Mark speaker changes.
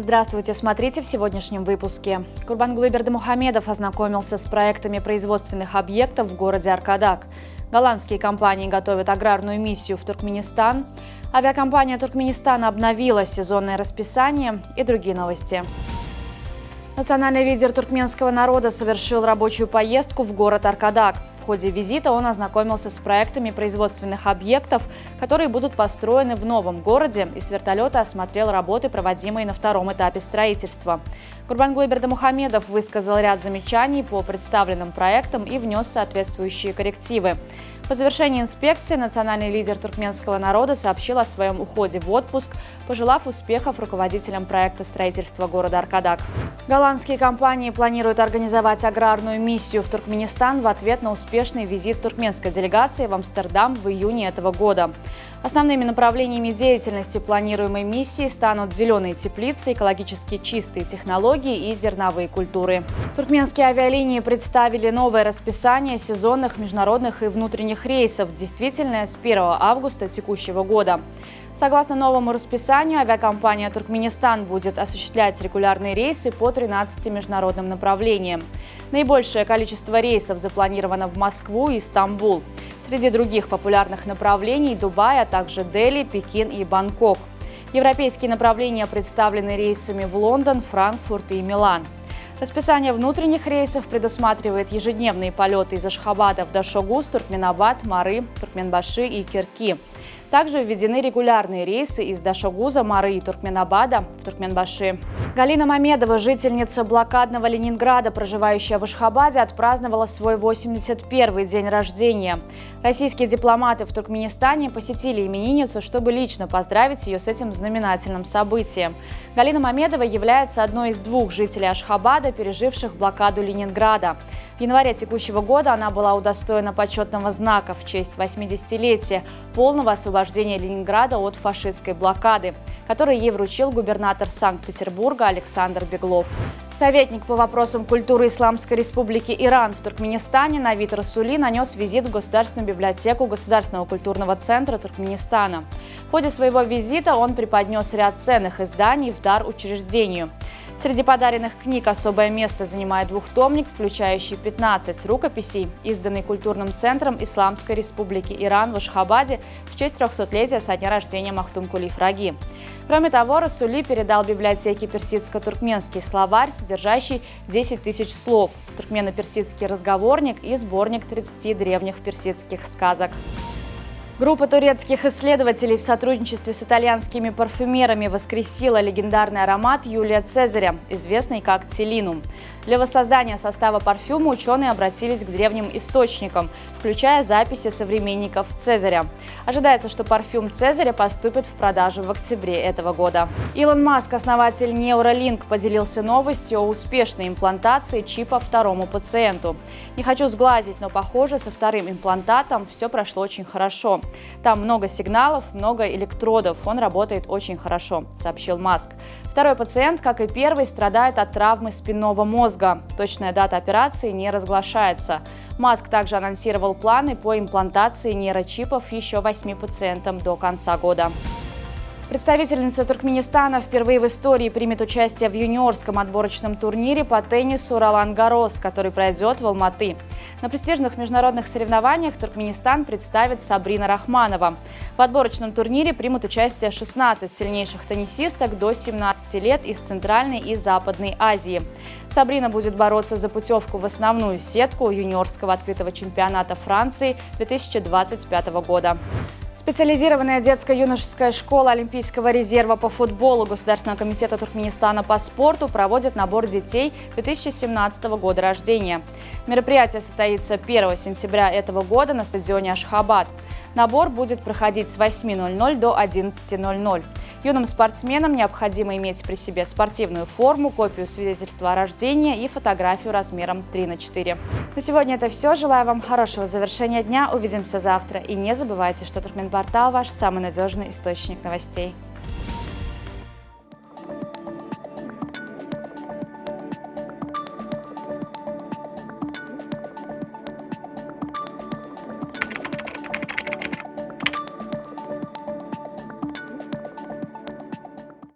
Speaker 1: Здравствуйте, смотрите в сегодняшнем выпуске. Курбангулы Бердымухамедов ознакомился с проектами производственных объектов в городе Аркадак. Голландские компании готовят аграрную миссию в Туркменистан. Авиакомпания Туркменистана обновила сезонное расписание и другие новости. Национальный лидер туркменского народа совершил рабочую поездку в город Аркадак. В ходе визита он ознакомился с проектами производственных объектов, которые будут построены в новом городе, и с вертолета осмотрел работы, проводимые на втором этапе строительства. Курбангулы Бердымухамедов высказал ряд замечаний по представленным проектам и внес соответствующие коррективы. По завершении инспекции национальный лидер туркменского народа сообщил о своем уходе в отпуск, пожелав успехов руководителям проекта строительства города Аркадак. Голландские компании планируют организовать аграрную миссию в Туркменистан в ответ на успешный визит туркменской делегации в Амстердам в июне этого года. Основными направлениями деятельности планируемой миссии станут зеленые теплицы, экологически чистые технологии и зерновые культуры. Туркменские авиалинии представили новое расписание сезонных, международных и внутренних рейсов, действительное с 1 августа текущего года. Согласно новому расписанию, авиакомпания «Туркменистан» будет осуществлять регулярные рейсы по 13 международным направлениям. Наибольшее количество рейсов запланировано в Москву и Стамбул. Среди других популярных направлений – Дубай, а также Дели, Пекин и Бангкок. Европейские направления представлены рейсами в Лондон, Франкфурт и Милан. Расписание внутренних рейсов предусматривает ежедневные полеты из Ашхабада в Дашогуз, Туркменабад, Мары, Туркменбаши и Кирки. Также введены регулярные рейсы из Дашогуза, Мары и Туркменабада в Туркменбаши. Галина Мамедова, жительница блокадного Ленинграда, проживающая в Ашхабаде, отпраздновала свой 81-й день рождения. Российские дипломаты в Туркменистане посетили именинницу, чтобы лично поздравить ее с этим знаменательным событием. Галина Мамедова является одной из двух жителей Ашхабада, переживших блокаду Ленинграда. В январе текущего года она была удостоена почетного знака в честь 80-летия полного освобождения Ленинграда от фашистской блокады, который ей вручил губернатор Санкт-Петербурга Александр Беглов. Советник по вопросам культуры Исламской Республики Иран в Туркменистане Навид Расули нанес визит в Государственную библиотеку Государственного культурного центра Туркменистана. В ходе своего визита он преподнес ряд ценных изданий в дар учреждению. Среди подаренных книг особое место занимает двухтомник, включающий 15 рукописей, изданный Культурным центром Исламской Республики Иран в Ашхабаде в честь 300-летия со дня рождения Махтум Кули Фраги. Кроме того, Расули передал библиотеке персидско-туркменский словарь, содержащий 10 тысяч слов, туркмено-персидский разговорник и сборник 30 древних персидских сказок. Группа турецких исследователей в сотрудничестве с итальянскими парфюмерами воскресила легендарный аромат Юлия Цезаря, известный как Целинум. Для воссоздания состава парфюма ученые обратились к древним источникам, включая записи современников Цезаря. Ожидается, что парфюм Цезаря поступит в продажу в октябре этого года. Илон Маск, основатель Neuralink, поделился новостью о успешной имплантации чипа второму пациенту. Не хочу сглазить, но, похоже, со вторым имплантатом все прошло очень хорошо. Там много сигналов, много электродов, он работает очень хорошо, сообщил Маск. Второй пациент, как и первый, страдает от травмы спинного мозга. Точная дата операции не разглашается. Маск также анонсировал планы по имплантации нейрочипов еще 8 пациентам до конца года. Представительница Туркменистана впервые в истории примет участие в юниорском отборочном турнире по теннису Ролан Гаррос, который пройдет в Алматы. На престижных международных соревнованиях Туркменистан представит Сабрина Рахманова. В отборочном турнире примут участие 16 сильнейших теннисисток до 17 лет из Центральной и Западной Азии. Сабрина будет бороться за путевку в основную сетку юниорского открытого чемпионата Франции 2025 года. Специализированная детско-юношеская школа Олимпийского резерва по футболу Государственного комитета Туркменистана по спорту проводит набор детей 2017 года рождения. Мероприятие состоится 1 сентября этого года на стадионе Ашхабад. Набор будет проходить с 8:00 до 11:00. Юным спортсменам необходимо иметь при себе спортивную форму, копию свидетельства о рождении и фотографию размером 3×4. На сегодня это все. Желаю вам хорошего завершения дня. Увидимся завтра. И не забывайте, что Туркменпортал – ваш самый надежный источник новостей.